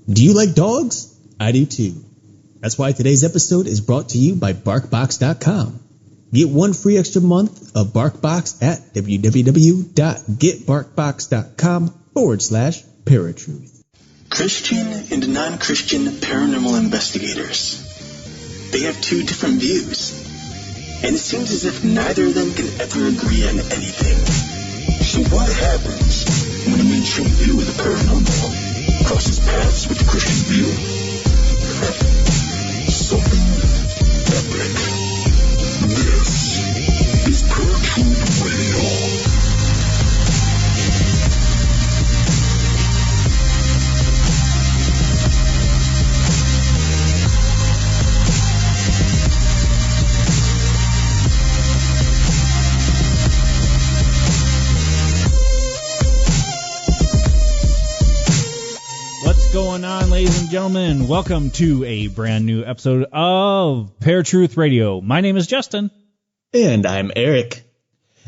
Do you like dogs? I do too. That's why today's episode is brought to you by BarkBox.com. Get one free extra month of BarkBox at www.getbarkbox.com/paratruth. Christian and non-Christian paranormal investigators. They have two different views, and it seems as if neither of them can ever agree on anything. So what happens when a mainstream view of the paranormal crosses paths with the Christian view? Something epic. This is Paratruth Radio. What's going on, ladies and gentlemen? Welcome to a brand new episode of Paratruth Radio. My name is Justin. And I'm Eric.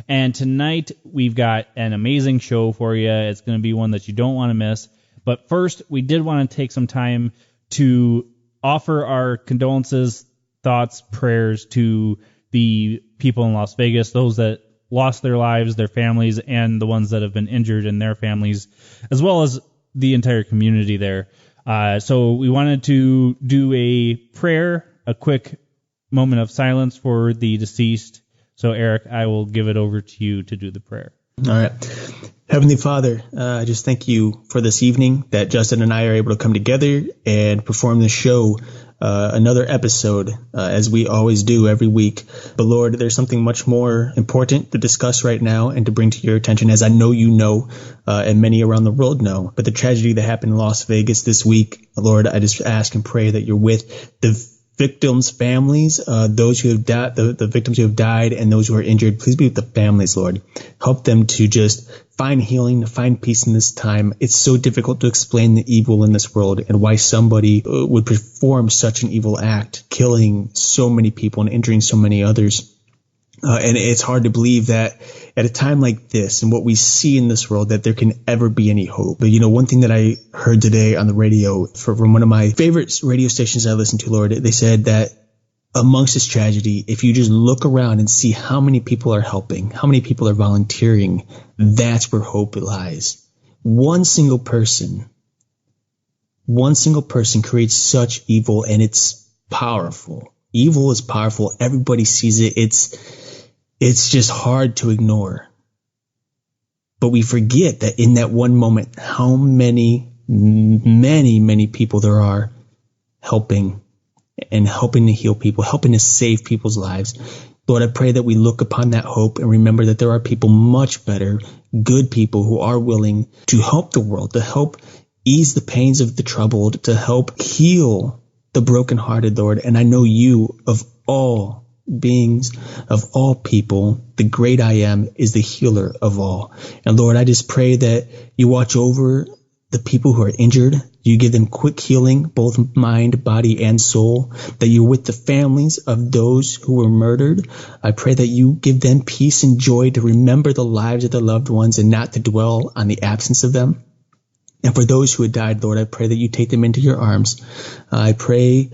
And tonight we've got an amazing show for you. It's going to be one that you don't want to miss. But first, we did want to take some time to offer our condolences, thoughts, prayers to the people in Las Vegas, those that lost their lives, their families, and the ones that have been injured and their families, as well as the entire community there. So we wanted to do a prayer, a quick moment of silence for the deceased. So Eric, I will give it over to you to do the prayer. All right. Heavenly Father, I just thank you for this evening that Justin and I are able to come together and perform this show, another episode, as we always do every week. But Lord, there's something much more important to discuss right now and to bring to your attention, as I know you know, and many around the world know. But the tragedy that happened in Las Vegas this week, Lord, I just ask and pray that you're with the victims' families, those who have died, the victims who have died, and those who are injured. Please be with the families, Lord. Help them to just find healing, to find peace in this time. It's so difficult to explain the evil in this world and why somebody would perform such an evil act, killing so many people and injuring so many others. And it's hard to believe that at a time like this and what we see in this world that there can ever be any hope. But, you know, one thing that I heard today on the radio from one of my favorite radio stations I listen to, Lord, they said that amongst this tragedy, if you just look around and see how many people are helping, how many people are volunteering, that's where hope lies. One single person creates such evil, and it's powerful. Evil is powerful. Everybody sees it. It's just hard to ignore. But we forget that in that one moment, how many people there are helping to heal people, helping to save people's lives. Lord, I pray that we look upon that hope and remember that there are people much better, good people who are willing to help the world, to help ease the pains of the troubled, to help heal the brokenhearted, Lord. And I know you, of all beings, of all people, the great I am is the healer of all. And Lord, I just pray that you watch over the people who are injured. You give them quick healing, both mind, body, and soul, that you're with the families of those who were murdered. I pray that you give them peace and joy to remember the lives of their loved ones and not to dwell on the absence of them. And for those who had died, Lord, I pray that you take them into your arms. I pray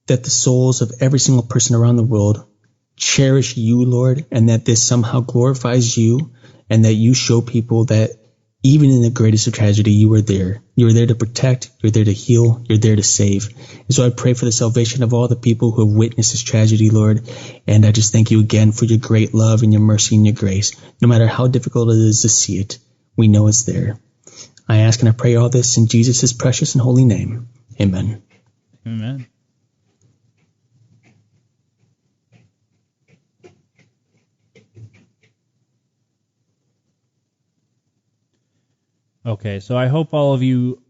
that the souls of every single person around the world cherish you, Lord, and that this somehow glorifies you, and that you show people that even in the greatest of tragedy, you are there. You are there to protect, you're there to heal, you're there to save. And so I pray for the salvation of all the people who have witnessed this tragedy, Lord, and I just thank you again for your great love and your mercy and your grace. No matter how difficult it is to see it, we know it's there. I ask and I pray all this in Jesus' precious and holy name. Amen. Amen. Okay, so I hope all of you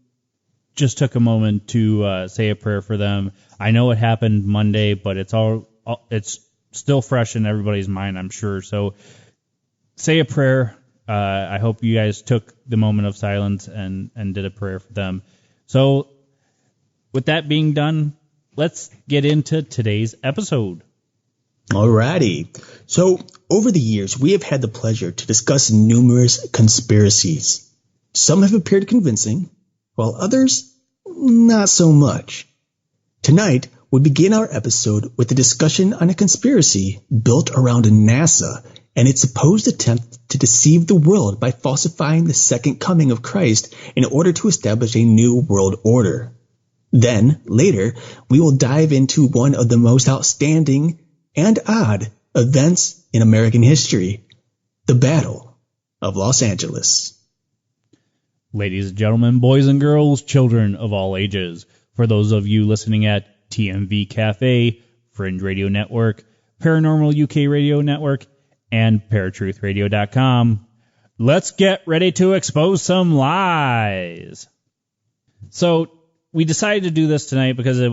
just took a moment to say a prayer for them. I know it happened Monday, but it's still fresh in everybody's mind, I'm sure. So say a prayer. I hope you guys took the moment of silence and did a prayer for them. So with that being done, let's get into today's episode. Alrighty. So over the years, we have had the pleasure to discuss numerous conspiracies. Some have appeared convincing, while others not so much. Tonight, we begin our episode with a discussion on a conspiracy built around NASA and its supposed attempt to deceive the world by falsifying the second coming of Christ in order to establish a new world order. Then, later, we will dive into one of the most outstanding and odd events in American history, the Battle of Los Angeles. Ladies and gentlemen, boys and girls, children of all ages, for those of you listening at TMV Cafe, Fringe Radio Network, Paranormal UK Radio Network, and paratruthradio.com, let's get ready to expose some lies. So, we decided to do this tonight because it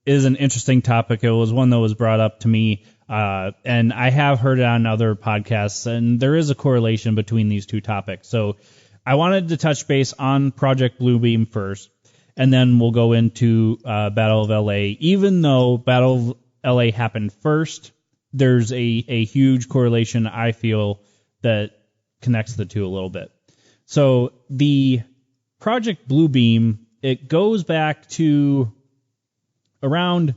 is an interesting topic. It was one that was brought up to me, and I have heard it on other podcasts, and there is a correlation between these two topics. So I wanted to touch base on Project Bluebeam first, and then we'll go into Battle of LA. Even though Battle of LA happened first, there's a huge correlation, I feel, that connects the two a little bit. So the Project Bluebeam, it goes back to around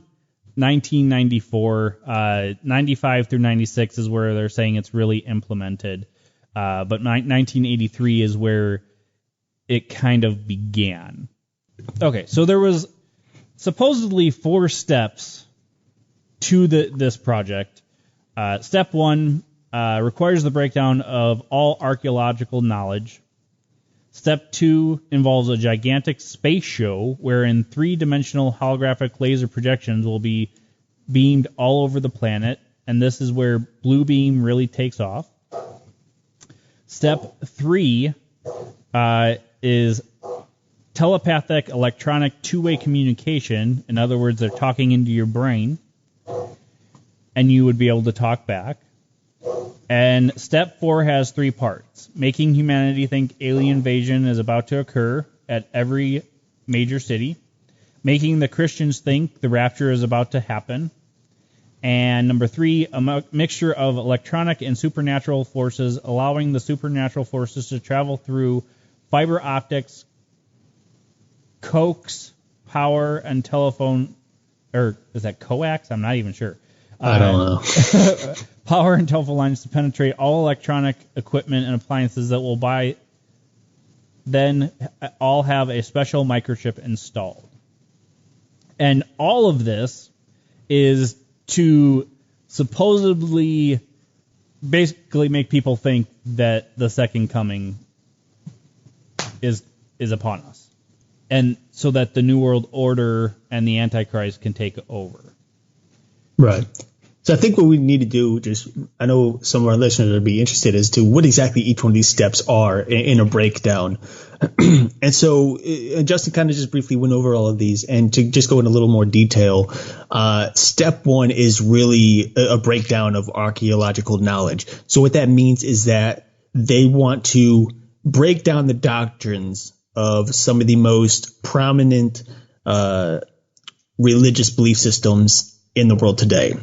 1994. 95 through 96 is where they're saying it's really implemented. But 1983 is where it kind of began. Okay, so there was supposedly 4 steps to this project. Step 1 requires the breakdown of all archaeological knowledge. Step 2 involves a gigantic space show wherein 3-dimensional holographic laser projections will be beamed all over the planet, and this is where Bluebeam really takes off. Step 3 is telepathic electronic two-way communication. In other words, they're talking into your brain, and you would be able to talk back. And step 4 has 3 parts: making humanity think alien invasion is about to occur at every major city, making the Christians think the rapture is about to happen, and number 3, a mixture of electronic and supernatural forces, allowing the supernatural forces to travel through fiber optics, coax, power, and telephone, or is that coax? I'm not even sure. I don't know. Power and telephone lines to penetrate all electronic equipment and appliances that will then all have a special microchip installed. And all of this is to supposedly basically make people think that the second coming is upon us. And so that the New World Order and the Antichrist can take over. Right. So I think what we need to do, I know some of our listeners would be interested as to what exactly each one of these steps are in a breakdown. And so Justin kind of just briefly went over all of these, and to just go in a little more detail, step 1 is really a breakdown of archaeological knowledge. So what that means is that they want to break down the doctrines of some of the most prominent religious belief systems in the world today.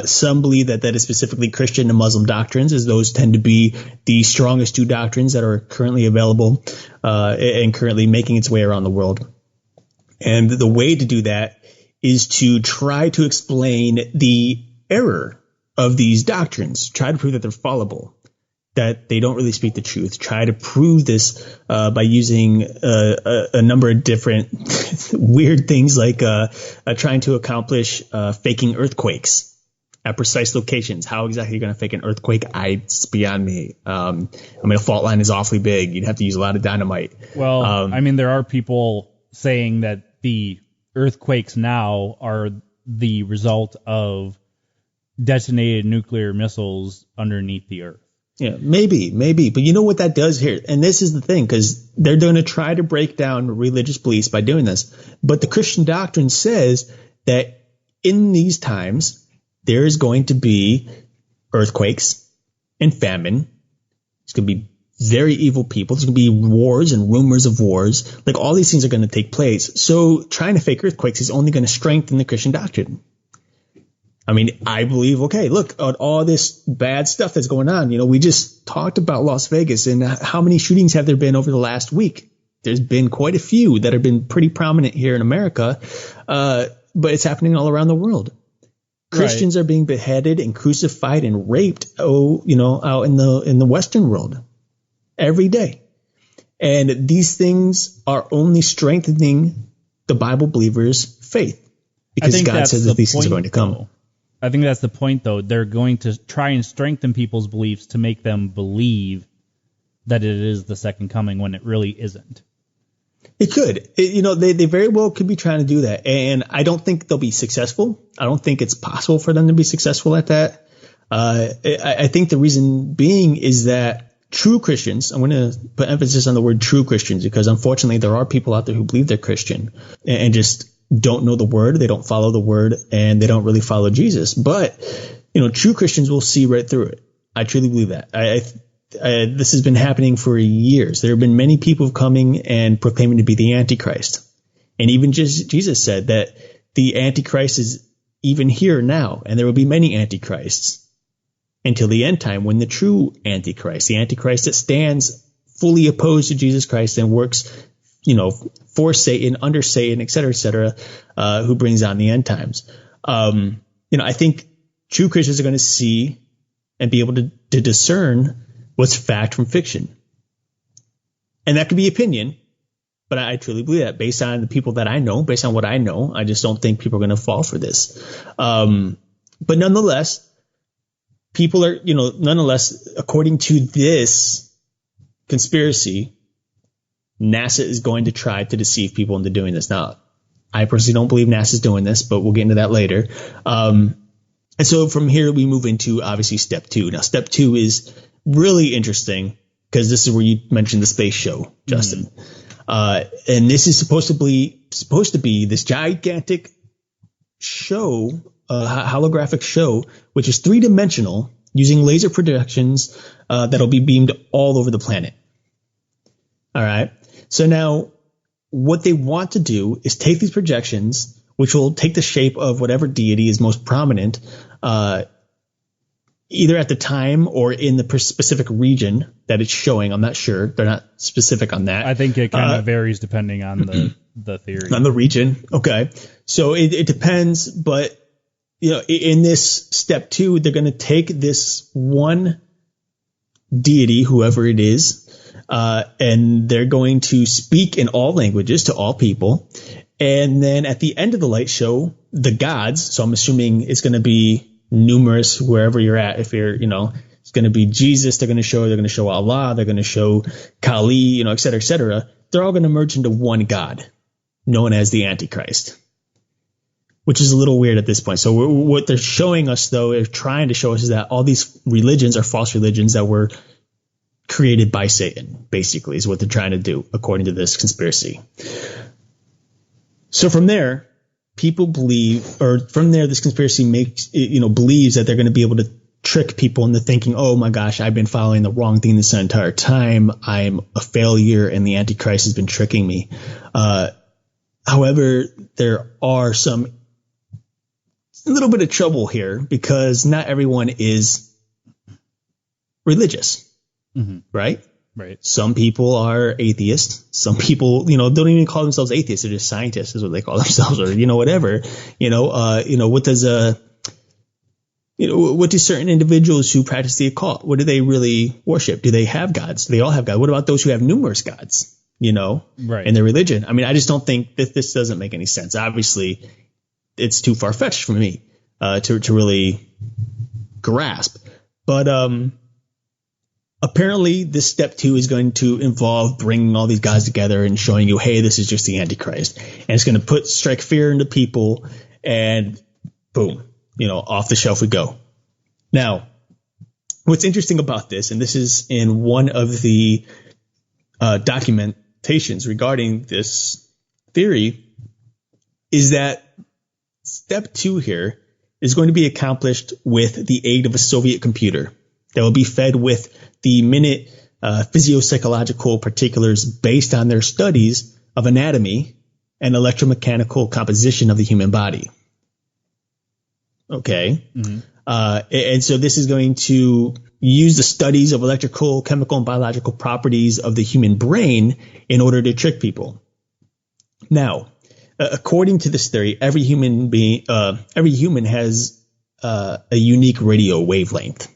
Some believe that is specifically Christian and Muslim doctrines, as those tend to be the strongest 2 doctrines that are currently available and currently making its way around the world. And the way to do that is to try to explain the error of these doctrines, try to prove that they're fallible, that they don't really speak the truth, try to prove this by using a number of different weird things like trying to accomplish faking earthquakes at precise locations. How exactly you're going to fake an earthquake, it's beyond me. I mean, a fault line is awfully big. You'd have to use a lot of dynamite. Well, I mean, there are people saying that the earthquakes now are the result of detonated nuclear missiles underneath the earth. Yeah, maybe. But you know what that does here? And this is the thing, because they're going to try to break down religious beliefs by doing this. But the Christian doctrine says that in these times, there is going to be earthquakes and famine. There's going to be very evil people. There's going to be wars and rumors of wars. Like, all these things are going to take place. So trying to fake earthquakes is only going to strengthen the Christian doctrine. I mean, I believe, okay, look, at all this bad stuff that's going on. You know, we just talked about Las Vegas, and how many shootings have there been over the last week? There's been quite a few that have been pretty prominent here in America, but it's happening all around the world. Christians are being beheaded and crucified and raped, out in the Western world every day. And these things are only strengthening the Bible believers' faith because God says that these things are going to come. I think that's the point, though. They're going to try and strengthen people's beliefs to make them believe that it is the second coming when it really isn't. It could. They very well could be trying to do that. And I don't think they'll be successful. I don't think it's possible for them to be successful at that. I think the reason being is that true Christians, I'm going to put emphasis on the word true Christians because unfortunately there are people out there who believe they're Christian and just don't know the word. They don't follow the word and they don't really follow Jesus. But, true Christians will see right through it. I truly believe that. This has been happening for years. There have been many people coming and proclaiming to be the Antichrist. And even Jesus said that the Antichrist is even here now, and there will be many Antichrists until the end time when the true Antichrist, the Antichrist that stands fully opposed to Jesus Christ and works, for Satan, under Satan, et cetera, who brings on the end times. I think true Christians are going to see and be able to discern what's fact from fiction. And that could be opinion, but I truly believe that based on the people that I know, based on what I know, I just don't think people are going to fall for this. But nonetheless, people are, according to this conspiracy, NASA is going to try to deceive people into doing this. Now, I personally don't believe NASA is doing this, but we'll get into that later. And so from here, we move into obviously step 2. Now, step 2 is really interesting because this is where you mentioned the space show, Justin. And this is supposed to be this gigantic show, holographic show, which is 3-dimensional using laser projections that'll be beamed all over the planet. All right. So now what they want to do is take these projections, which will take the shape of whatever deity is most prominent, either at the time or in the specific region that it's showing. I'm not sure. They're not specific on that. I think it kind of varies depending on the theory. On the region. Okay. So it depends. But, in this step 2, they're going to take this one deity, whoever it is, and they're going to speak in all languages to all people. And then at the end of the light show, the gods, so I'm assuming it's going to be numerous wherever you're at. If you're, it's going to be Jesus, they're going to show Allah, they're going to show Kali, et cetera, et cetera. They're all going to merge into one God known as the Antichrist, which is a little weird at this point. So what they're showing us, though, is trying to show us is that all these religions are false religions that were created by Satan, basically, is what they're trying to do, according to this conspiracy. So from there, people believe, or from there, this conspiracy believes that they're going to be able to trick people into thinking, oh my gosh, I've been following the wrong thing this entire time. I'm a failure and the Antichrist has been tricking me. However, there are a little bit of trouble here because not everyone is religious, right? Right. Some people are atheists. Some people, don't even call themselves atheists. They're just scientists is what they call themselves, or, whatever. What do certain individuals who practice the occult, what do they really worship? Do they have gods? Do they all have gods? What about those who have numerous gods, right, in their religion? I mean, I just don't think that this doesn't make any sense. Obviously, it's too far-fetched for me to really grasp. But apparently, this step 2 is going to involve bringing all these guys together and showing you, hey, this is just the Antichrist. And it's going to strike fear into people, and boom, off the shelf we go. Now, what's interesting about this, and this is in one of the documentations regarding this theory, is that step 2 here is going to be accomplished with the aid of a Soviet computer that will be fed with the minute physiopsychological particulars based on their studies of anatomy and electromechanical composition of the human body. Okay. Mm-hmm. And so this is going to use the studies of electrical, chemical, and biological properties of the human brain in order to trick people. Now, according to this theory, every human has a unique radio wavelength.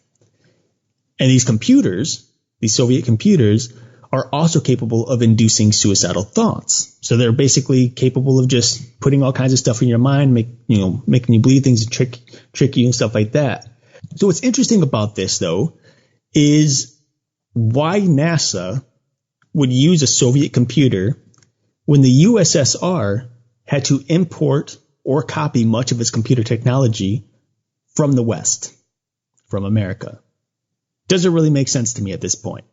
And these computers, these Soviet computers, are also capable of inducing suicidal thoughts. So they're basically capable of just putting all kinds of stuff in your mind, making you believe things and trick you and stuff like that. So what's interesting about this, though, is why NASA would use a Soviet computer when the USSR had to import or copy much of its computer technology from the West, from America. Doesn't really make sense to me at this point.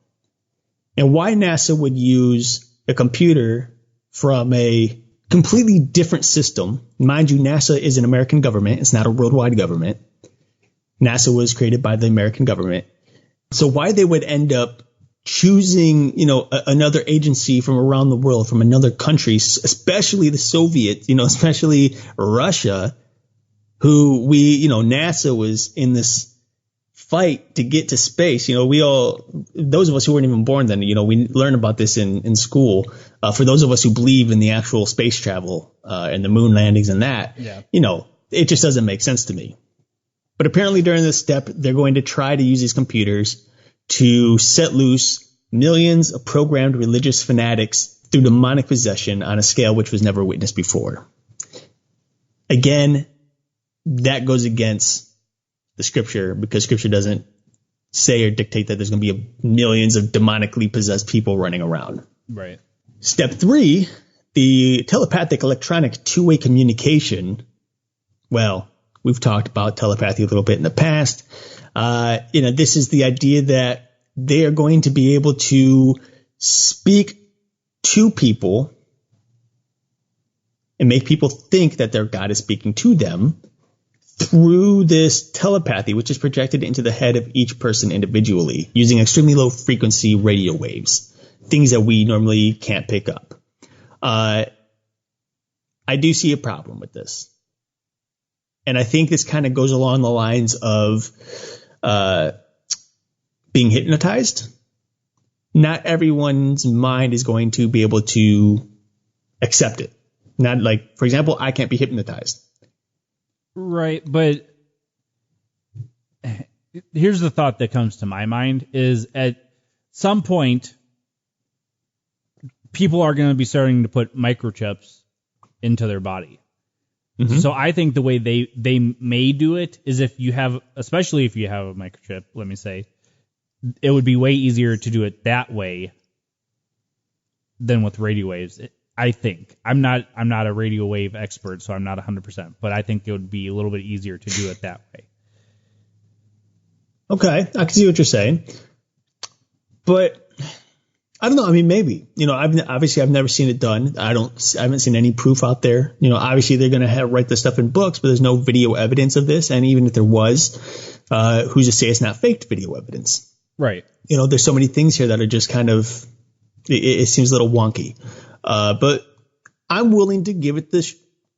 And why NASA would use a computer from a completely different system. Mind you, NASA is an American government. It's not a worldwide government. NASA was created by the American government. So why they would end up choosing, another agency from around the world, from another country, especially the Soviets, especially Russia, who NASA was in this fight to get to space. Those of us who weren't even born then, we learn about this in school. For those of us who believe in the actual space travel, and the moon landings and that, it just doesn't make sense to me. But apparently during this step, they're going to try to use these computers to set loose millions of programmed religious fanatics through demonic possession on a scale which was never witnessed before. Again, that goes against the scripture, because scripture doesn't say or dictate that there's going to be millions of demonically possessed people running around. Right. Step 3, the telepathic electronic two-way communication. Well, we've talked about telepathy a little bit in the past. This is the idea that they are going to be able to speak to people and make people think that their God is speaking to them through this telepathy, which is projected into the head of each person individually using extremely low frequency radio waves, things that we normally can't pick up. I do see a problem with this. And I think this kind of goes along the lines of being hypnotized. Not everyone's mind is going to be able to accept it. Not like, for example, I can't be hypnotized. Right, but here's the thought that comes to my mind is at some point, people are going to be starting to put microchips into their body. Mm-hmm. So I think the way they may do it is especially if you have a microchip, let me say, it would be way easier to do it that way than with radio waves. I think I'm not a radio wave expert, so I'm not 100%, but I think it would be a little bit easier to do it that way. Okay, I can see what you're saying, but I don't know. I mean, maybe, I've never seen it done. I haven't seen any proof out there. Obviously they're going to write this stuff in books, but there's no video evidence of this. And even if there was, who's to say it's not faked video evidence? Right. There's so many things here that are just kind of, it seems a little wonky. But I'm willing to give it this,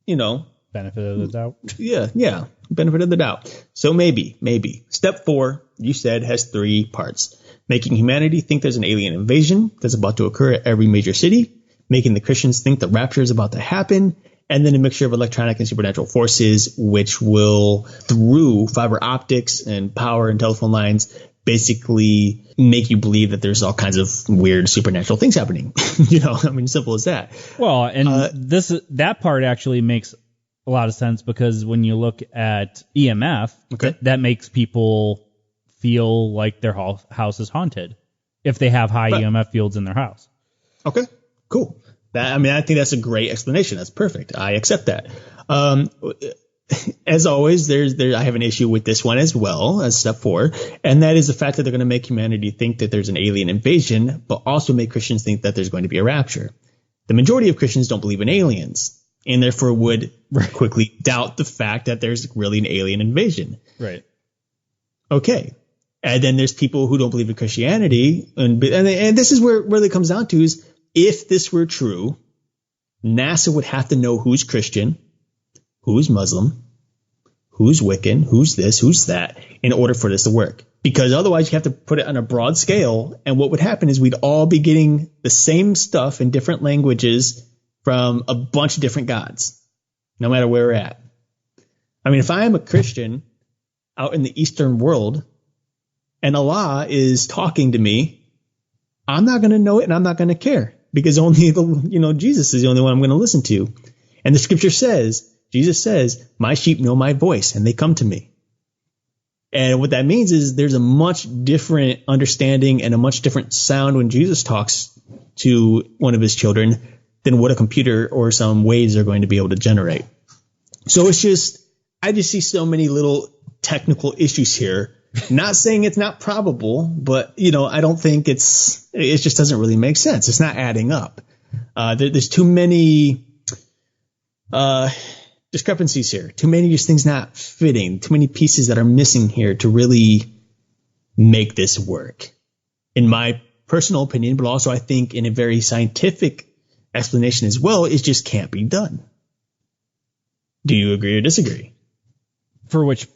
benefit of the doubt. Yeah. Benefit of the doubt. So maybe. Step 4, you said, has 3 parts. Making humanity think there's an alien invasion that's about to occur at every major city, making the Christians think the rapture is about to happen, and then a mixture of electronic and supernatural forces, which will, through fiber optics and power and telephone lines, basically make you believe that there's all kinds of weird supernatural things happening. Simple as that. Well, and that part actually makes a lot of sense, because when you look at EMF, okay, that makes people feel like their house is haunted if they have high EMF fields in their house. Okay, cool. I think that's a great explanation. That's perfect. I accept that. As always, I have an issue with this one as well as step 4, and that is the fact that they're going to make humanity think that there's an alien invasion, but also make Christians think that there's going to be a rapture. The majority of Christians don't believe in aliens, and therefore would quickly doubt the fact that there's really an alien invasion. Right. Okay. And then there's people who don't believe in Christianity, and this is where it really comes down to is, if this were true, NASA would have to know who's Christian, who's Muslim, who's Wiccan, who's this, who's that, in order for this to work. Because otherwise you have to put it on a broad scale. And what would happen is we'd all be getting the same stuff in different languages from a bunch of different gods, no matter where we're at. I mean, if I am a Christian out in the Eastern world and Allah is talking to me, I'm not going to know it and I'm not going to care, because only Jesus is the only one I'm going to listen to. And the scripture says, Jesus says, my sheep know my voice and they come to me. And what that means is there's a much different understanding and a much different sound when Jesus talks to one of his children than what a computer or some waves are going to be able to generate. So I just see so many little technical issues here. Not saying it's not probable, but, I don't think it just doesn't really make sense. It's not adding up. There's too many discrepancies here. Too many just things not fitting. Too many pieces that are missing here to really make this work. In my personal opinion, but also I think in a very scientific explanation as well, it just can't be done. Do you agree or disagree? For which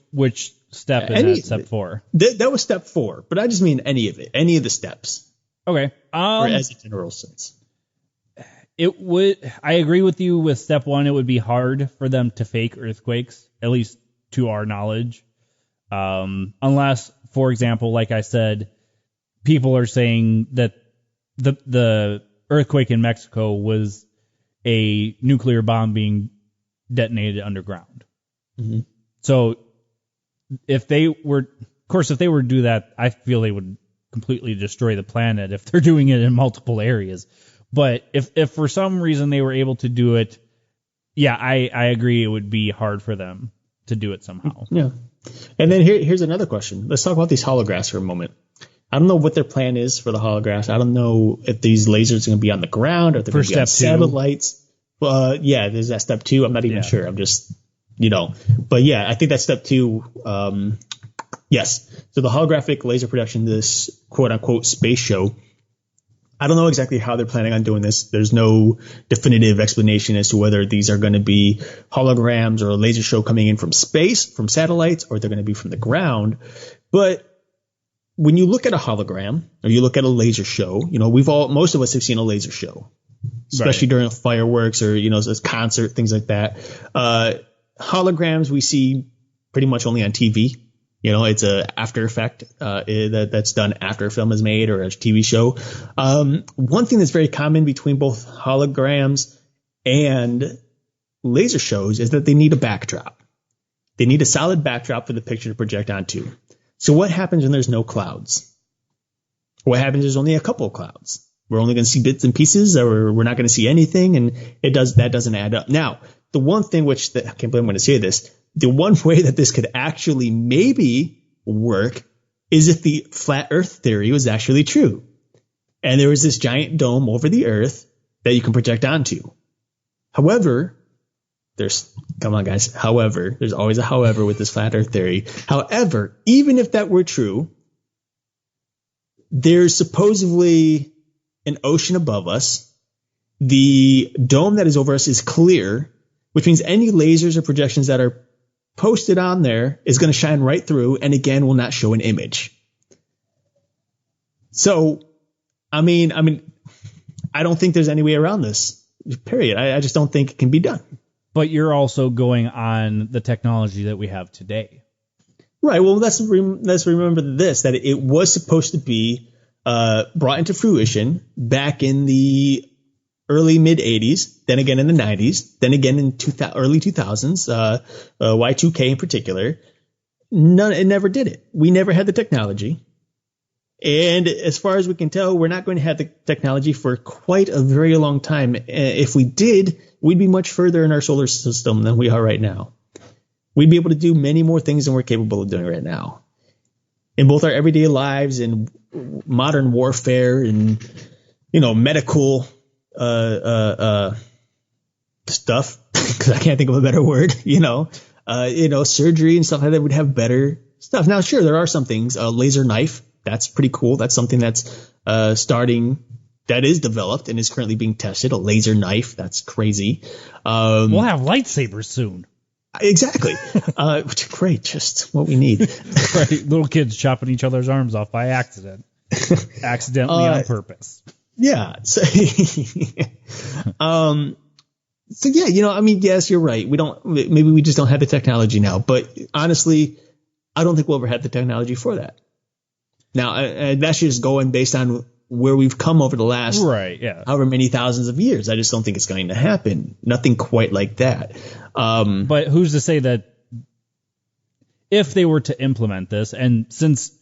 step is that? Step 4? That was step 4, but I just mean any of it, any of the steps. Okay. Or as a general sense. I agree with you with step 1. It would be hard for them to fake earthquakes, at least to our knowledge. Unless, for example, like I said, people are saying that the earthquake in Mexico was a nuclear bomb being detonated underground. Mm-hmm. So if they were to do that, I feel they would completely destroy the planet if they're doing it in multiple areas. But if for some reason they were able to do it, yeah, I agree it would be hard for them to do it somehow. Yeah. And then here's another question. Let's talk about these holographs for a moment. I don't know what their plan is for the holographs. I don't know if these lasers are going to be on the ground or if they're going to be on satellites. Yeah, there's that step 2. I'm not even sure. I'm just, But yeah, I think that's step 2. Yes. So the holographic laser production, this quote-unquote space show, I don't know exactly how they're planning on doing this. There's no definitive explanation as to whether these are going to be holograms or a laser show coming in from space, from satellites, or they're going to be from the ground. But when you look at a hologram or you look at a laser show, most of us have seen a laser show, especially during fireworks or, a concert, things like that. Holograms we see pretty much only on TV. It's a after effect that's done after a film is made or a TV show. One thing that's very common between both holograms and laser shows is that they need a backdrop. They need a solid backdrop for the picture to project onto. So what happens when there's no clouds? What happens when there's only a couple of clouds? We're only going to see bits and pieces, or we're not going to see anything, and that doesn't add up. Now, the one thing I can't believe I'm going to say this, the one way that this could actually maybe work is if the flat earth theory was actually true. And there was this giant dome over the earth that you can project onto. However, there's always a however with this flat earth theory. However, even if that were true, there's supposedly an ocean above us. The dome that is over us is clear, which means any lasers or projections that are posted on there is going to shine right through and again will not show an image. So, I don't think there's any way around this, period. I just don't think it can be done. But you're also going on the technology that we have today. Right. Well, let's remember that it was supposed to be brought into fruition back in the early mid 80s, then again in the 90s, then again in early 2000s, Y2K in particular. It never did it. We never had the technology. And as far as we can tell, we're not going to have the technology for quite a very long time. If we did, we'd be much further in our solar system than we are right now. We'd be able to do many more things than we're capable of doing right now. In both our everyday lives and modern warfare and, medical stuff, because I can't think of a better word, surgery and stuff like that would have better stuff. Now, sure, there are some things, a laser knife, that's pretty cool. That's something that's that is developed and is currently being tested, a laser knife. That's crazy. We'll have lightsabers soon. Exactly. Great. Just what we need. Right. Little kids chopping each other's arms off by accident. Accidentally on purpose. Yeah. So, so yeah, yes, you're right. Maybe we just don't have the technology now, but honestly, I don't think we'll ever have the technology for that. Now, that's just going based on where we've come over the last however many thousands of years. I just don't think it's going to happen. Nothing quite like that. But who's to say that if they were to implement this, and since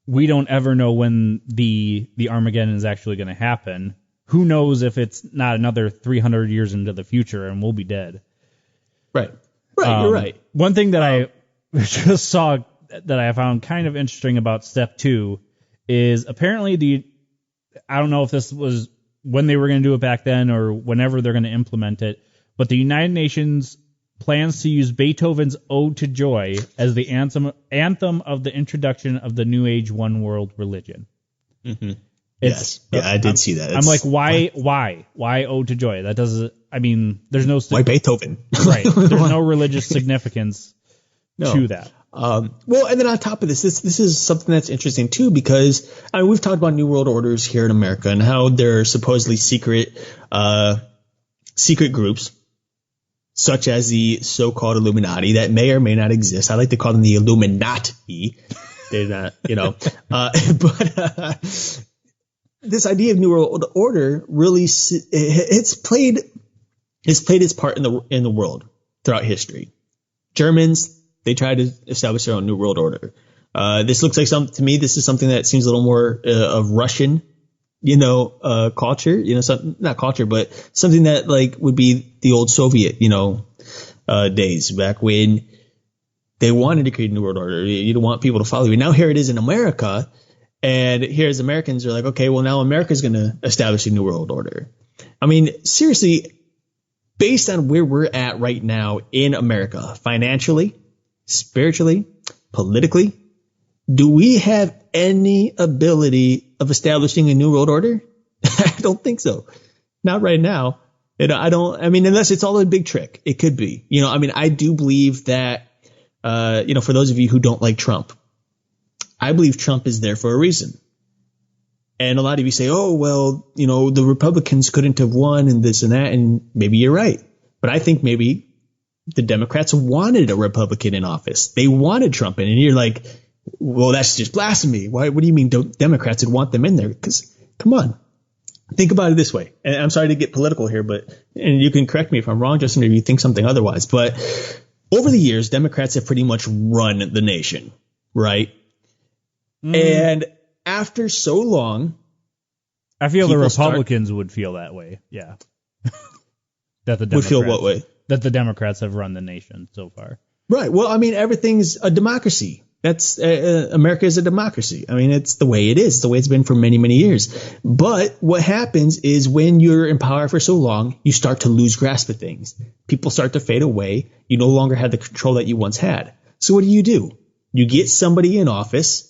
we don't ever know when the Armageddon is actually going to happen, who knows if it's not another 300 years into the future and we'll be dead. Right. You're right. One thing that I just saw that I found kind of interesting about Step 2 is apparently I don't know if this was when they were going to do it back then or whenever they're going to implement it, but the United Nations plans to use Beethoven's Ode to Joy as the anthem of the introduction of the New Age one world religion. Mm-hmm. Yes. Yeah, I did see that. I'm like, why Ode to Joy? That doesn't, there's no... Why Beethoven? Right. There's no religious significance to that. Well, and then on top of this is something that's interesting too, because we've talked about New World Orders here in America and how they're supposedly secret groups, such as the so-called Illuminati that may or may not exist. I like to call them the Illuminati. They're not, but this idea of New World Order really it's played its part in the world throughout history. Germans, they tried to establish their own New World Order. This looks like to me, this is something that seems a little more of Russian, culture, not culture, but something that like would be the old Soviet, days back when they wanted to create a New World Order. You don't want people to follow you. Now here it is in America. And here as Americans are like, okay, well now America's going to establish a New World Order. Seriously, based on where we're at right now in America, financially, spiritually, politically, do we have any ability of establishing a New World Order? I don't think so. Not right now. Unless it's all a big trick. It could be. I do believe that, for those of you who don't like Trump, I believe Trump is there for a reason. And a lot of you say, oh, well, the Republicans couldn't have won and this and that. And maybe you're right. But I think maybe the Democrats wanted a Republican in office. They wanted Trump in. And you're like, well, that's just blasphemy. What do you mean Democrats would want them in there? Because, come on. Think about it this way. And I'm sorry to get political here, and you can correct me if I'm wrong, Justin, if you think something otherwise. But over the years, Democrats have pretty much run the nation, right? And after so long, I feel the Republicans would feel that way. Yeah. That the Democrats would feel what way? That the Democrats have run the nation so far. Right. Well, everything's a democracy. That's America is a democracy. It's the way it is. It's the way it's been for many, many years. But what happens is when you're in power for so long, you start to lose grasp of things. People start to fade away. You no longer have the control that you once had. So what do? You get somebody in office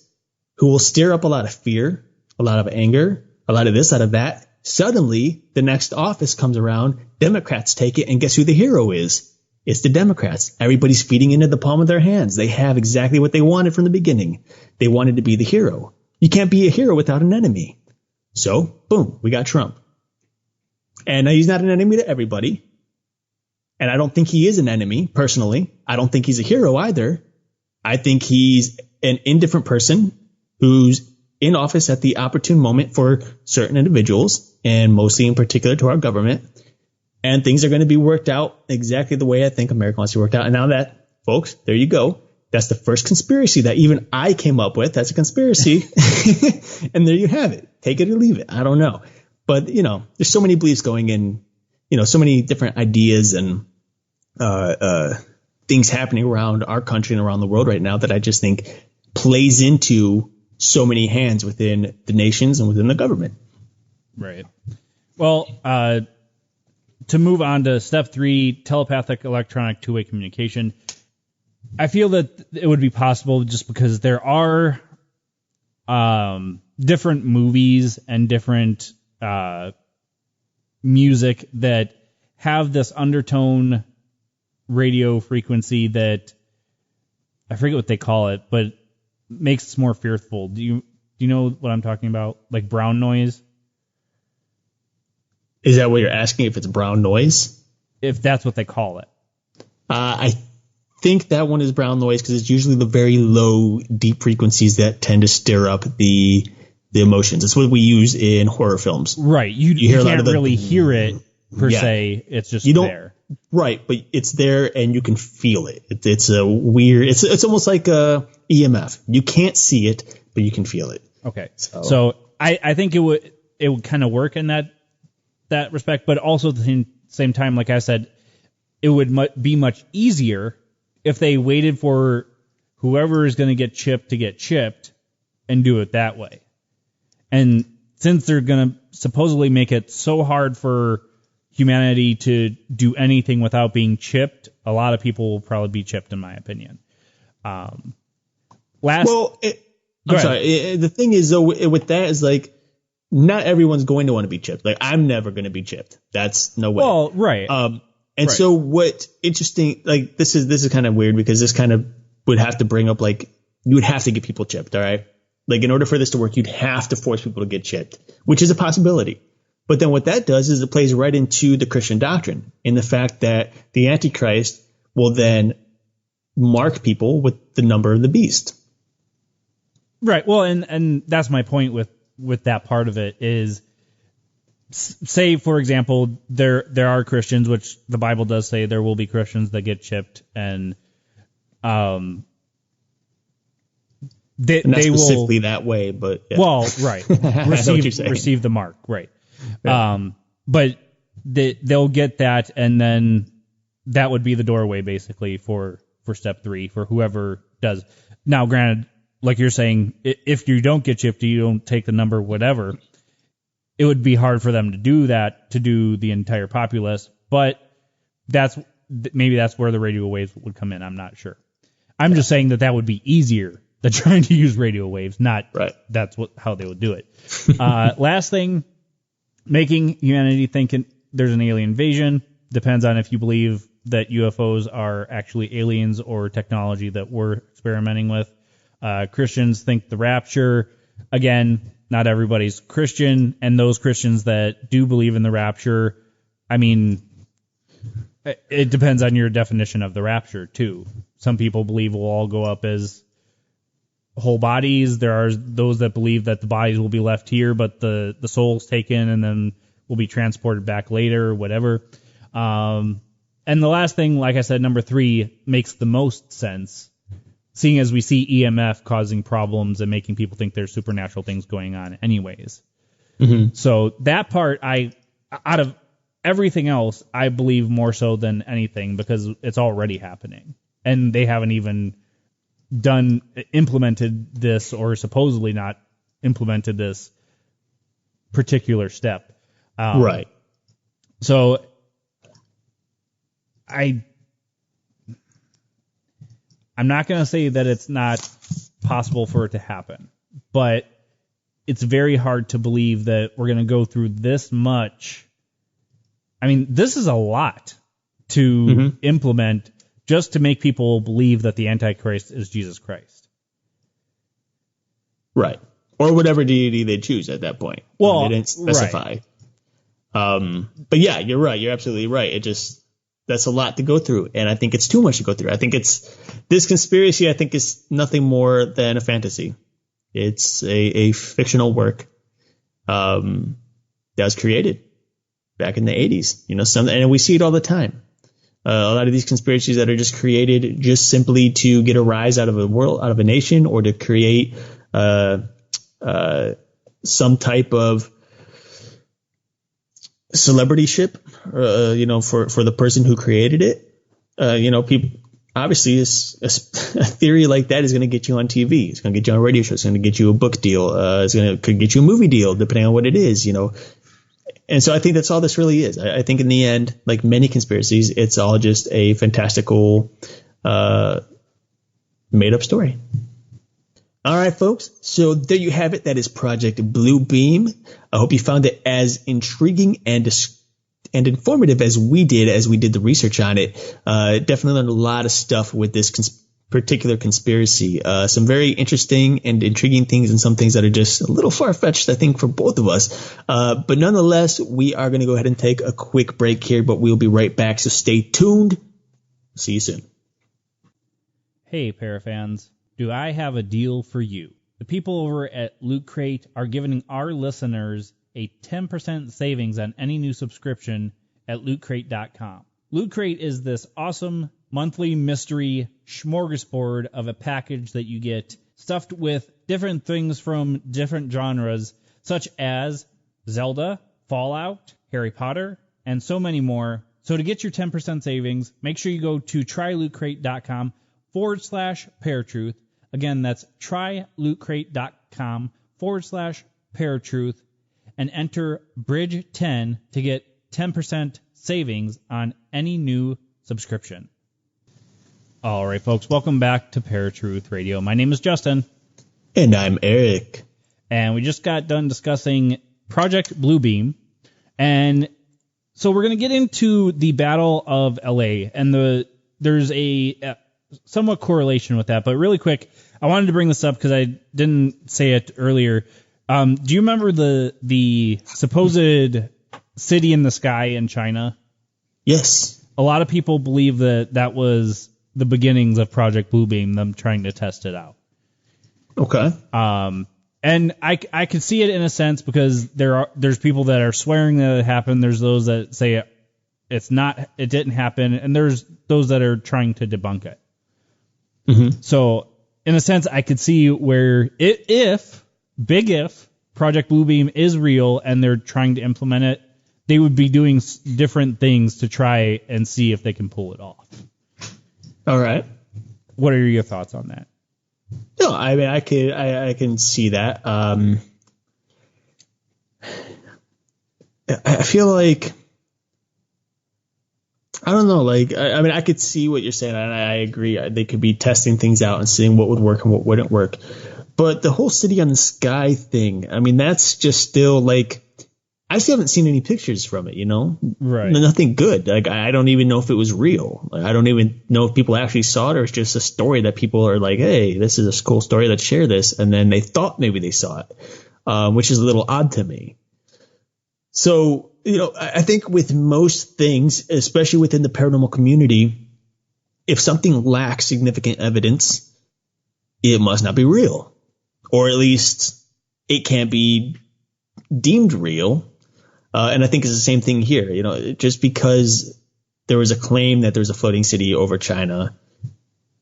who will stir up a lot of fear, a lot of anger, a lot of this, a lot of that. Suddenly, the next office comes around, Democrats take it, and guess who the hero is? It's the Democrats. Everybody's feeding into the palm of their hands. They have exactly what they wanted from the beginning. They wanted to be the hero. You can't be a hero without an enemy. So, boom, we got Trump. And he's not an enemy to everybody. And I don't think he is an enemy, personally. I don't think he's a hero either. I think he's an indifferent person who's in office at the opportune moment for certain individuals, and mostly in particular to our government. And things are going to be worked out exactly the way I think America wants to work out. And now that, folks, there you go. That's the first conspiracy that even I came up with. That's a conspiracy. And there you have it. Take it or leave it. I don't know. But, there's so many beliefs going in, so many different ideas and things happening around our country and around the world right now that I just think plays into so many hands within the nations and within the government. Right. Well, to move on to Step 3, telepathic electronic two-way communication, I feel that it would be possible just because there are different movies and different music that have this undertone radio frequency that I forget what they call it, but makes us more fearful. Do you know what I'm talking about? Like brown noise? Is that what you're asking, if it's brown noise? If that's what they call it. I think that one is brown noise because it's usually the very low, deep frequencies that tend to stir up the emotions. It's what we use in horror films. Right. You hear a lot can't of the, really hear it per Yeah. se. It's just You don't- there. Right, but it's there and you can feel it. It's a weird. It's almost like a EMF. You can't see it, but you can feel it. Okay. So- So I think it would kind of work in that respect, but also at the same time, like I said, it would be much easier if they waited for whoever is going to get chipped and do it that way. And since they're going to supposedly make it so hard for humanity to do anything without being chipped, a lot of people will probably be chipped, in my opinion. Well, I'm sorry. The thing is, though, with that is like, not everyone's going to want to be chipped. Like, I'm never going to be chipped. That's no way. Well, right. And so what interesting, like, this is kind of weird because this kind of would have to bring up, like, you would have to get people chipped. All right. Like, in order for this to work, you'd have to force people to get chipped, which is a possibility. But then what that does is it plays right into the Christian doctrine in the fact that the Antichrist will then mark people with the number of the beast. Right. Well, and that's my point with that part of it is, say, for example, there are Christians, which the Bible does say there will be Christians that get chipped, and they Not will specifically that way, but yeah. well, right, I know what you're saying. receive the mark, right? Yeah. But they'll get that, and then that would be the doorway basically for step 3 for whoever does. Now, granted, like you're saying, if you don't get chipped, you don't take the number, whatever. It would be hard for them to do that, to do the entire populace, but maybe that's where the radio waves would come in. I'm not sure. I'm just saying that would be easier than trying to use radio waves, not right. That's how they would do it. Last thing, making humanity think there's an alien invasion depends on if you believe that UFOs are actually aliens or technology that we're experimenting with. Christians think the rapture. Again, not everybody's Christian, and those Christians that do believe in the rapture, I mean, it depends on your definition of the rapture, too. Some people believe we'll all go up as whole bodies. There are those that believe that the bodies will be left here, but the soul's taken and then will be transported back later, or whatever. And the last thing, like I said, number 3, makes the most sense, seeing as we see EMF causing problems and making people think there's supernatural things going on anyways. Mm-hmm. So that part, out of everything else, I believe more so than anything because it's already happening. And they haven't even implemented this, or supposedly not implemented this particular step. Right. So I'm not going to say that it's not possible for it to happen, but it's very hard to believe that we're going to go through this much. I mean, this is a lot to implement just to make people believe that the Antichrist is Jesus Christ. Right. Or whatever deity they choose at that point. Well, they didn't specify. Right. But yeah, you're right. You're absolutely right. That's a lot to go through, and I think it's too much to go through. I think this conspiracy, I think, is nothing more than a fantasy. It's a fictional work that was created back in the 80s. And we see it all the time. A lot of these conspiracies that are just created just simply to get a rise out of a nation, or to create some type of celebrityship, for the person who created it. People, obviously, a theory like that is going to get you on TV. It's going to get you on a radio show. It's going to get you a book deal. Could get you a movie deal, depending on what it is. And so I think that's all this really is. I think in the end, like many conspiracies, it's all just a fantastical, made up story. All right, folks. So there you have it. That is Project Blue Beam. I hope you found it as intriguing and and informative as we did the research on it. Definitely learned a lot of stuff with this particular conspiracy. Some very interesting and intriguing things, and some things that are just a little far-fetched, I think, for both of us. But nonetheless, we are going to go ahead and take a quick break here, but we'll be right back, so stay tuned. See you soon. Hey, Parafans, do I have a deal for you? The people over at Loot Crate are giving our listeners a 10% savings on any new subscription at lootcrate.com. Loot Crate is this awesome monthly mystery smorgasbord of a package that you get stuffed with different things from different genres, such as Zelda, Fallout, Harry Potter, and so many more. So to get your 10% savings, make sure you go to trylootcrate.com/paratruth. Again, that's trylootcrate.com/paratruth and enter Bridge10 to get 10% savings on any new subscription. All right, folks, welcome back to Paratruth Radio. My name is Justin. And I'm Eric. And we just got done discussing Project Bluebeam. And so we're going to get into the Battle of LA. And there's a somewhat correlation with that. But really quick, I wanted to bring this up because I didn't say it earlier. Do you remember the supposed city in the sky in China? Yes. A lot of people believe that was the beginnings of Project Bluebeam, them trying to test it out. Okay. And I could see it in a sense because there's people that are swearing that it happened. There's those that say it didn't happen, and there's those that are trying to debunk it. Mm-hmm. So in a sense, I could see where if Project Bluebeam is real and they're trying to implement it, they would be doing different things to try and see if they can pull it off. All right. What are your thoughts on that? No, I mean, I can see that. I feel like, I don't know, like, I mean, I could see what you're saying, and I agree. They could be testing things out and seeing what would work and what wouldn't work. But the whole city on the sky thing, I mean, that's just still like, I still haven't seen any pictures from it, you know? Right. Nothing good. Like, I don't even know if it was real. Like, I don't even know if people actually saw it, or it's just a story that people are like, hey, this is a cool story, let's share this. And then they thought maybe they saw it, which is a little odd to me. So, you know, I think with most things, especially within the paranormal community, if something lacks significant evidence, it must not be real. Or at least it can't be deemed real. And I think it's the same thing here. You know, just because there was a claim that there's a floating city over China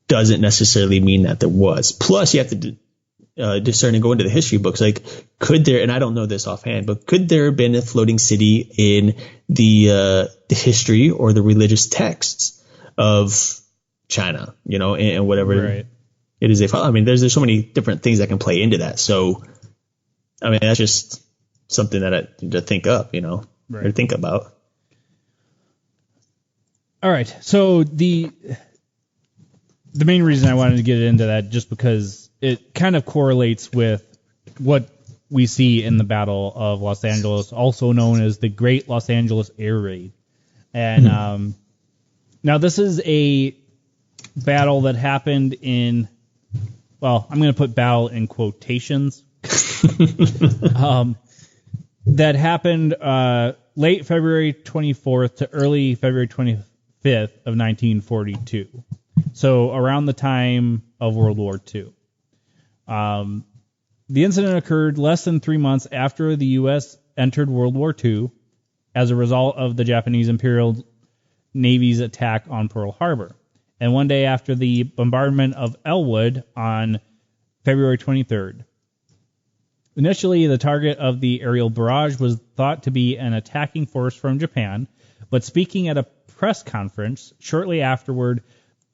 doesn't necessarily mean that there was. Plus, you have to discern and go into the history books. Like, could there, and I don't know this offhand, but could there have been a floating city in the history or the religious texts of China, you know, and whatever Right. it is they follow? I mean, there's so many different things that can play into that. So, I mean, that's just something that to think up, you know, Right. or think about. All right. So the main reason I wanted to get into that just because it kind of correlates with what we see in the Battle of Los Angeles, also known as the Great Los Angeles Air Raid. And now this is a battle that happened in, well, I'm going to put battle in quotations. That happened late February 24th to early February 25th of 1942. So around the time of World War II. The incident occurred less than 3 months after the U.S. entered World War II as a result of the Japanese Imperial Navy's attack on Pearl Harbor. And one day after the bombardment of Elwood on February 23rd. Initially, the target of the aerial barrage was thought to be an attacking force from Japan, but speaking at a press conference shortly afterward,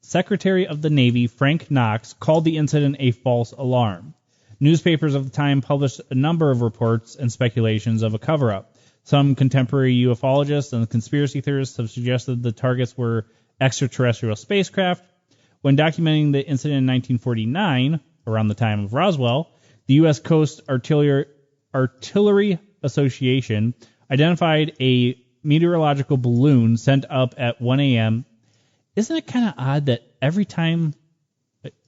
Secretary of the Navy Frank Knox called the incident a false alarm. Newspapers of the time published a number of reports and speculations of a cover-up. Some contemporary ufologists and conspiracy theorists have suggested the targets were extraterrestrial spacecraft. When documenting the incident in 1949, around the time of Roswell, the U.S. Coast Artillery Association identified a meteorological balloon sent up at 1 a.m. Isn't it kind of odd that every time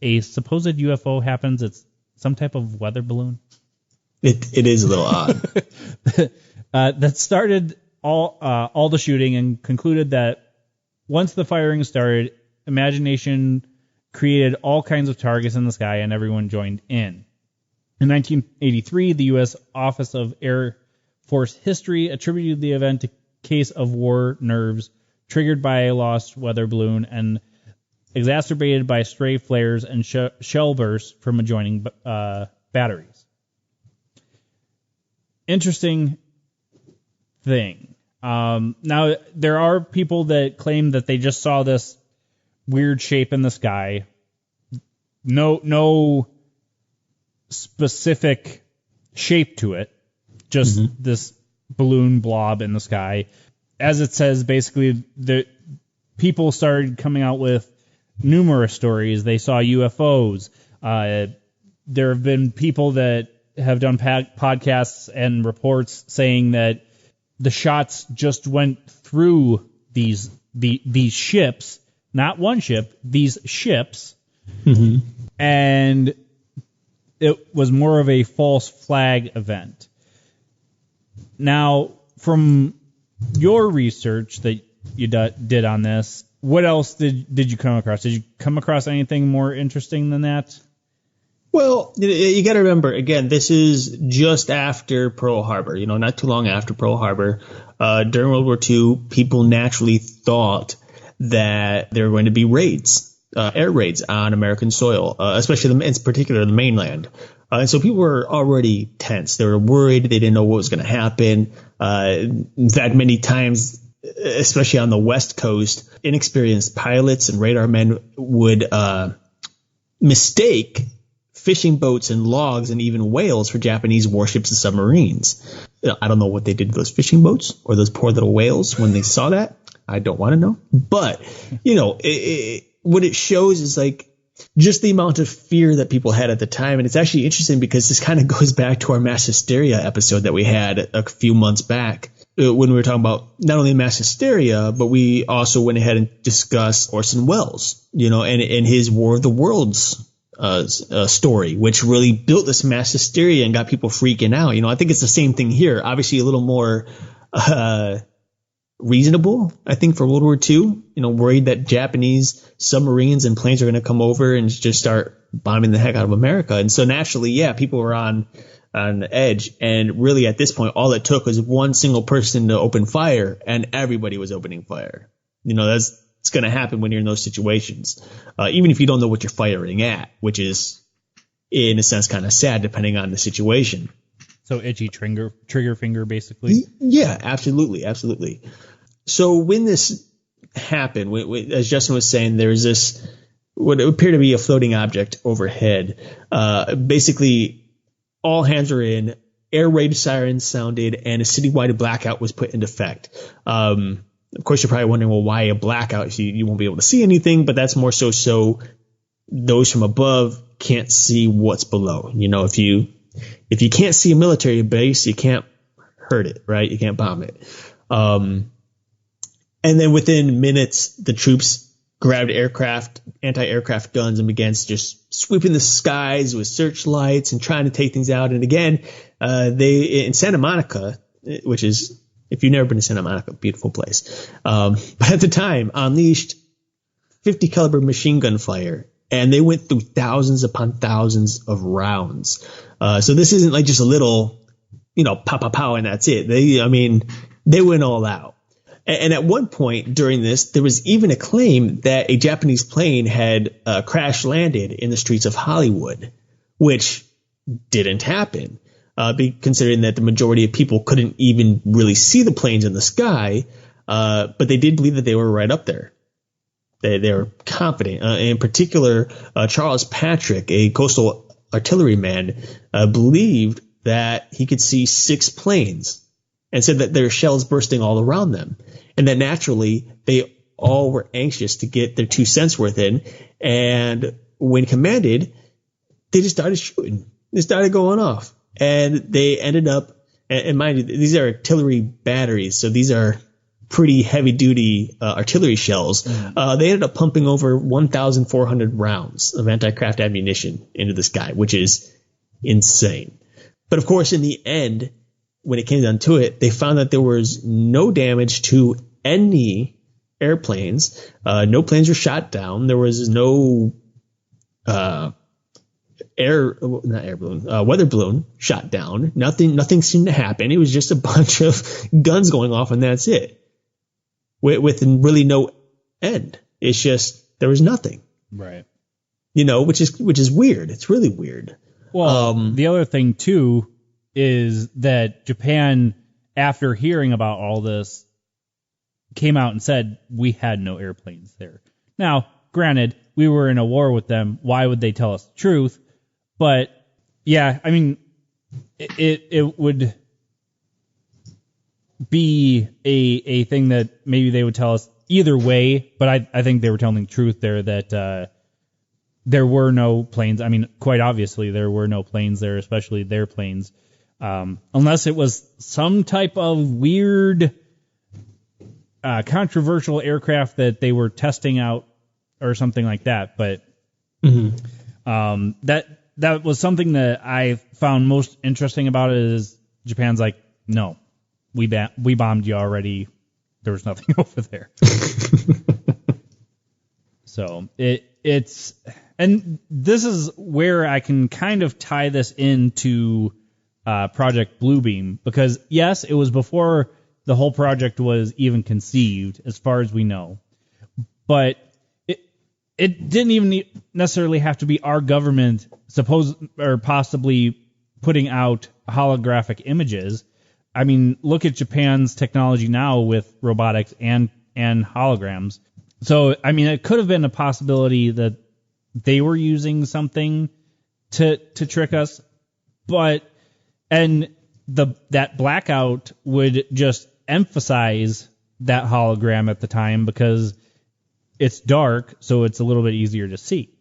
a supposed UFO happens, it's some type of weather balloon? It is a little odd. That started all the shooting and concluded that once the firing started, imagination created all kinds of targets in the sky and everyone joined in. In 1983, the U.S. Office of Air Force History attributed the event to case of war nerves triggered by a lost weather balloon and exacerbated by stray flares and shell bursts from adjoining batteries. Interesting thing. Now, there are people that claim that they just saw this weird shape in the sky. No specific shape to it, just this balloon blob in the sky. As it says, basically, the people started coming out with numerous stories. They saw UFOs. There have been people that have done podcasts and reports saying that the shots just went through these ships, not one ship, these ships, and it was more of a false flag event. Now, from your research that you did on this, what else did you come across? Did you come across anything more interesting than that? Well, you got to remember, again, this is just after Pearl Harbor, not too long after Pearl Harbor. During World War II, people naturally thought that there were going to be raids, air raids on American soil, especially in particular the mainland. And so people were already tense. They were worried. They didn't know what was going to happen. In fact, many times, especially on the West Coast, inexperienced pilots and radar men would mistake fishing boats and logs and even whales for Japanese warships and submarines. I don't know what they did to those fishing boats or those poor little whales when they saw that. I don't want to know. But, what it shows is like just the amount of fear that people had at the time. And it's actually interesting because this kind of goes back to our mass hysteria episode that we had a few months back when we were talking about not only mass hysteria, but we also went ahead and discussed Orson Welles, and his War of the Worlds story, which really built this mass hysteria and got people freaking out. I think it's the same thing here. Obviously, a little more reasonable, I think, for World War II. Worried that Japanese submarines and planes are going to come over and just start bombing the heck out of America. And so naturally, yeah, people were on edge. And really, at this point, all it took was one single person to open fire, and everybody was opening fire. It's going to happen when you're in those situations, even if you don't know what you're firing at, which is, in a sense, kind of sad depending on the situation. So itchy trigger finger, basically? Yeah, absolutely, absolutely. So when this happened, as Justin was saying, there's this, what appeared to be a floating object overhead. Basically, all hands were in, air raid sirens sounded, and a citywide blackout was put into effect. Of course, you're probably wondering, well, why a blackout? You won't be able to see anything, but that's more so those from above can't see what's below. If you can't see a military base, you can't hurt it, right? You can't bomb it. And then within minutes, the troops grabbed anti-aircraft guns and began just sweeping the skies with searchlights and trying to take things out. And again, they in Santa Monica, which is, if you've never been to Santa Monica, beautiful place. But at the time, unleashed 50 caliber machine gun fire, and they went through thousands upon thousands of rounds. So this isn't like just a little, pow, pow, pow, and that's it. They went all out. And at one point during this, there was even a claim that a Japanese plane had crash landed in the streets of Hollywood, which didn't happen. Considering that the majority of people couldn't even really see the planes in the sky, but they did believe that they were right up there. They were confident. In particular, Charles Patrick, a coastal artilleryman, believed that he could see 6 planes and said that there were shells bursting all around them, and that naturally they all were anxious to get their 2 cents worth in. And when commanded, they just started shooting. They started going off. And they ended up, and mind you, these are artillery batteries, so these are pretty heavy duty artillery shells. They ended up pumping over 1,400 rounds of anti-craft ammunition into this guy, which is insane. But of course, in the end, when it came down to it, they found that there was no damage to any airplanes. No planes were shot down. There was no weather balloon shot down. Nothing seemed to happen. It was just a bunch of guns going off, and that's it. With really no end. It's just there was nothing. Right. Which is weird. It's really weird. Well, the other thing too is that Japan, after hearing about all this, came out and said we had no airplanes there. Now, granted, we were in a war with them. Why would they tell us the truth? But yeah, I mean, it would be a thing that maybe they would tell us either way. But I think they were telling the truth there that there were no planes. I mean, quite obviously there were no planes there, especially their planes, unless it was some type of weird, controversial aircraft that they were testing out or something like that. But that was something that I found most interesting about it is Japan's like, no, we bombed you already. There was nothing over there. So it's and this is where I can kind of tie this into Project Bluebeam, because yes, it was before the whole project was even conceived, as far as we know, but it didn't even necessarily have to be our government possibly putting out holographic images. I mean, look at Japan's technology now with robotics and holograms. So, I mean, it could have been a possibility that they were using something to trick us, that blackout would just emphasize that hologram at the time because it's dark, so it's a little bit easier to see.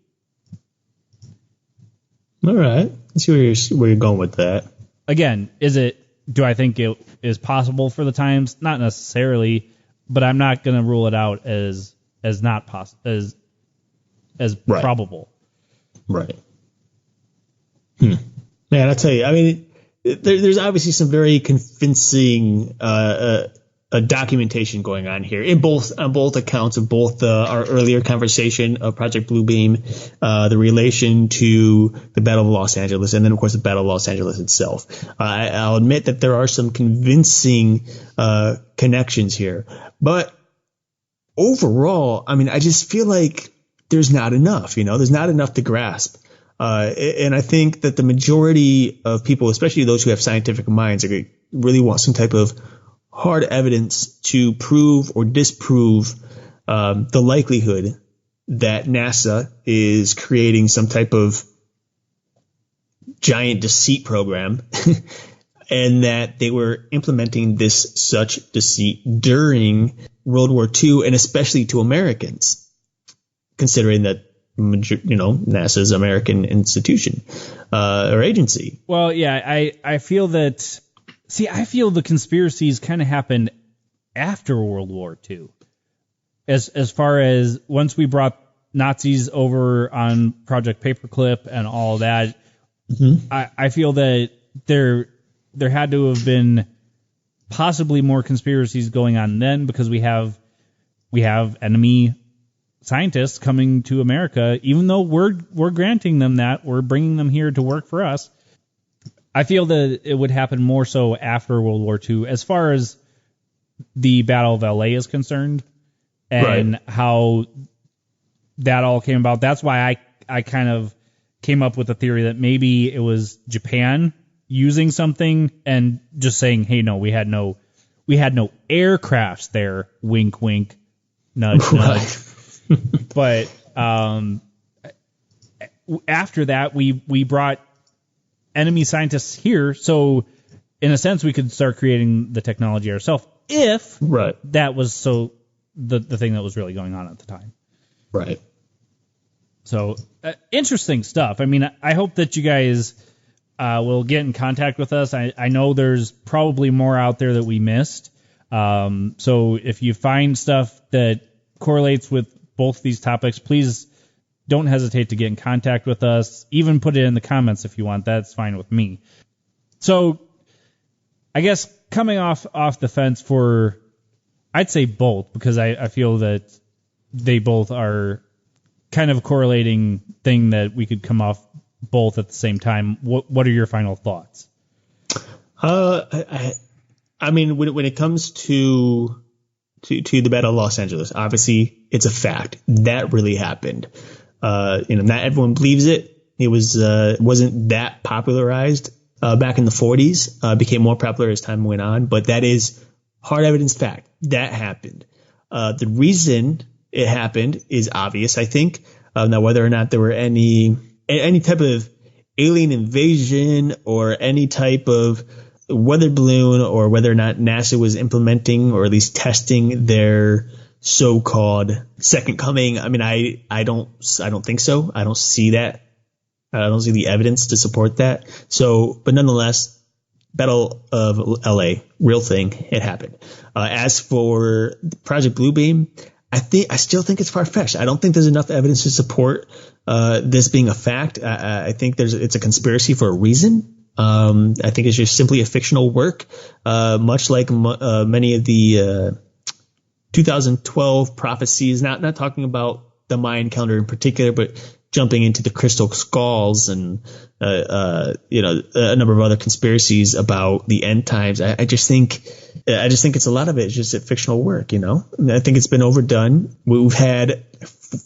All right. Let's see where you're going with that. Again, do I think it is possible for the times? Not necessarily, but I'm not going to rule it out as not possible, as right. Probable. Right. Man, I tell you, I mean, there's obviously some very convincing documentation going on here on both accounts of both our earlier conversation of Project Bluebeam, the relation to the Battle of Los Angeles, and then of course the Battle of Los Angeles itself. I'll admit that there are some convincing connections here, but overall, I mean, I just feel like there's not enough. There's not enough to grasp. And I think that the majority of people, especially those who have scientific minds, really want some type of hard evidence to prove or disprove the likelihood that NASA is creating some type of giant deceit program and that they were implementing such deceit during World War II, and especially to Americans, considering that NASA's American institution or agency. Well, yeah, I feel that. See, I feel the conspiracies kind of happened after World War II. As far as once we brought Nazis over on Project Paperclip and all that, I feel that there had to have been possibly more conspiracies going on then, because we have enemy scientists coming to America, even though we're granting them that, we're bringing them here to work for us. I feel that it would happen more so after World War II, as far as the Battle of LA is concerned, and how that all came about. That's why I kind of came up with a theory that maybe it was Japan using something and just saying, "Hey, no, we had no aircrafts there." Wink, wink, nudge, nudge. But after that, we brought enemy scientists here, so in a sense we could start creating the technology ourselves if that was the thing that was really going on at the time. Right. So interesting stuff. I mean, I hope that you guys will get in contact with us. I know there's probably more out there that we missed. So if you find stuff that correlates with both these topics, please don't hesitate to get in contact with us. Even put it in the comments if you want. That's fine with me. So I guess coming off the fence for, I'd say both, because I feel that they both are kind of a correlating thing that we could come off both at the same time. What are your final thoughts? I mean, when it comes to the Battle of Los Angeles, obviously it's a fact that really happened. Not everyone believes it. It wasn't that popularized back in the 40s. Became more popular as time went on, but that is hard evidence fact that happened. The reason it happened is obvious, I think. Now, whether or not there were any type of alien invasion or any type of weather balloon, or whether or not NASA was implementing or at least testing their so-called second coming, I mean, I don't think so. I don't see that. I don't see the evidence to support that. So, but nonetheless, Battle of LA, real thing, it happened. As for Project Bluebeam, I still think it's far-fetched. I don't think there's enough evidence to support this being a fact. I think it's a conspiracy for a reason. I think it's just simply a fictional work, much like many of the 2012 prophecies. Not talking about the Mayan calendar in particular, but jumping into the crystal skulls and a number of other conspiracies about the end times. I just think it's a lot of it is just a fictional work. I think it's been overdone. We've had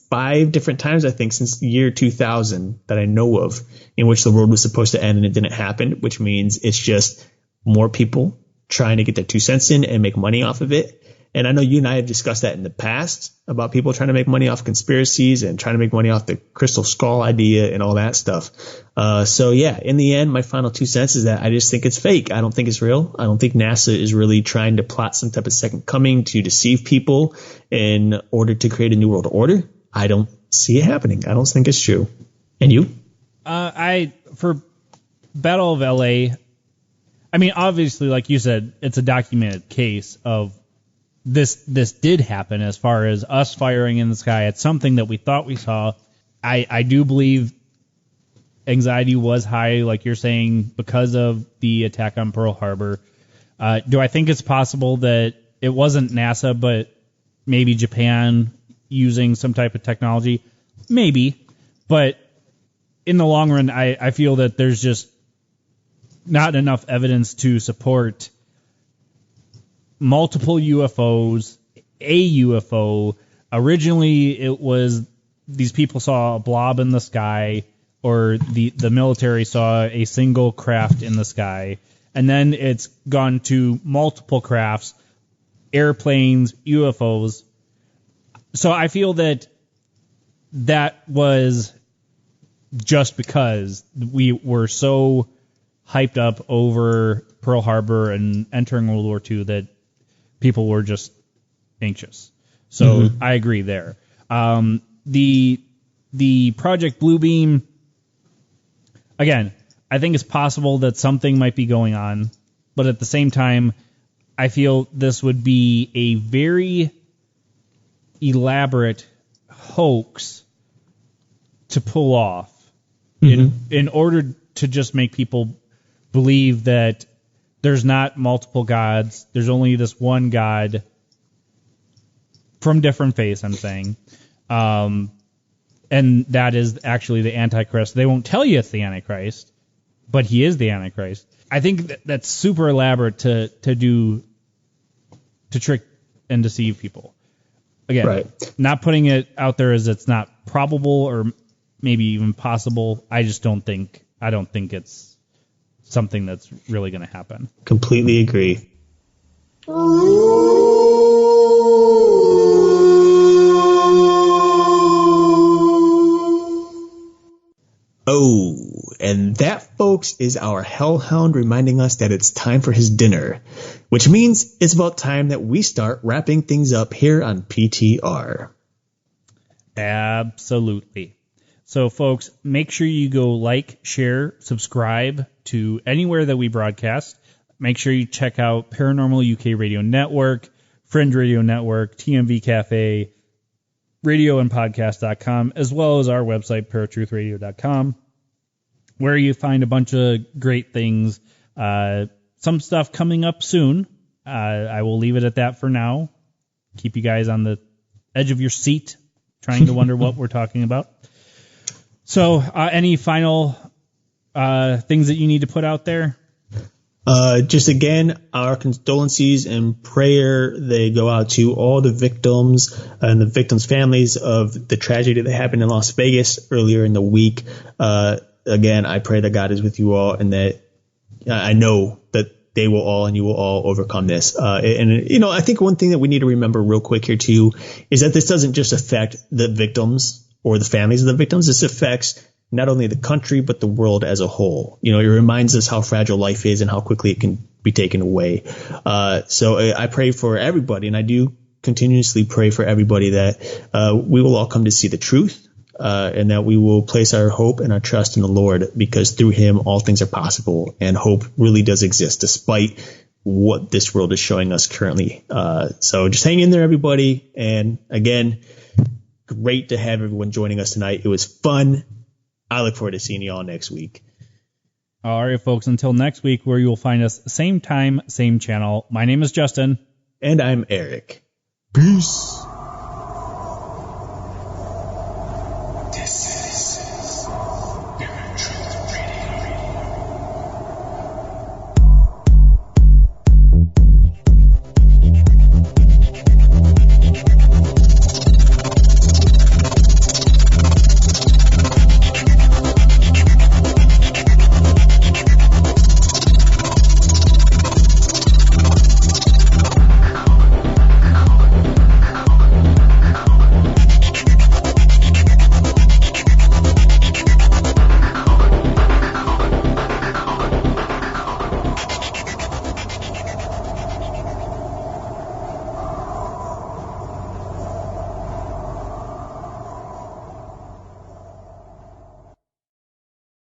5 different times, I think, since the year 2000 that I know of in which the world was supposed to end and it didn't happen, which means it's just more people trying to get their 2 cents in and make money off of it. And I know you and I have discussed that in the past about people trying to make money off conspiracies and trying to make money off the crystal skull idea and all that stuff. So yeah, in the end, my final 2 cents is that I just think it's fake. I don't think it's real. I don't think NASA is really trying to plot some type of second coming to deceive people in order to create a new world order. I don't see it happening. I don't think it's true. And you? For Battle of LA, I mean, obviously, like you said, it's a documented case of this did happen as far as us firing in the sky. It's something that we thought we saw. I do believe anxiety was high, like you're saying, because of the attack on Pearl Harbor. Do I think it's possible that it wasn't NASA, but maybe Japan using some type of technology? Maybe. But in the long run, I feel that there's just not enough evidence to support multiple UFOs, a UFO. Originally, it was these people saw a blob in the sky, or the military saw a single craft in the sky. And then it's gone to multiple crafts, airplanes, UFOs. So I feel that was just because we were so hyped up over Pearl Harbor and entering World War II that people were just anxious. So I agree there. The Project Bluebeam, again, I think it's possible that something might be going on, but at the same time, I feel this would be a very elaborate hoax to pull off in order to just make people believe that there's not multiple gods. There's only this one God from different faiths, I'm saying. And that is actually the Antichrist. They won't tell you it's the Antichrist, but he is the Antichrist. I think that's super elaborate to trick and deceive people. Again, not putting it out there as it's not probable or maybe even possible. I don't think it's something that's really going to happen. Completely agree. Oh, and that, folks, is our hellhound reminding us that it's time for his dinner, which means it's about time that we start wrapping things up here on PTR. Absolutely. So, folks, make sure you go like, share, subscribe to anywhere that we broadcast. make sure you check out Paranormal UK Radio Network, Fringe Radio Network, TMV Cafe, radioandpodcast.com, as well as our website, paratruthradio.com, where you find a bunch of great things. Some stuff coming up soon. I will leave it at that for now. Keep you guys on the edge of your seat, trying to wonder what we're talking about. So, any final things that you need to put out there? Just again, our condolences and prayer, they go out to all the victims and the victims' families of the tragedy that happened in Las Vegas earlier in the week. Again, I pray that God is with you all, and that I know that they will all and you will all overcome this. I think one thing that we need to remember real quick here too is that this doesn't just affect the victims or the families of the victims. This affects not only the country, but the world as a whole. It reminds us how fragile life is and how quickly it can be taken away. So I pray for everybody, and I do continuously pray for everybody that we will all come to see the truth. And that we will place our hope and our trust in the Lord, because through him all things are possible, and hope really does exist despite what this world is showing us currently. So just hang in there, everybody. And again, great to have everyone joining us tonight. It was fun. I look forward to seeing you all next week. All right, folks, until next week, where you will find us same time, same channel. My name is Justin. And I'm Eric. Peace.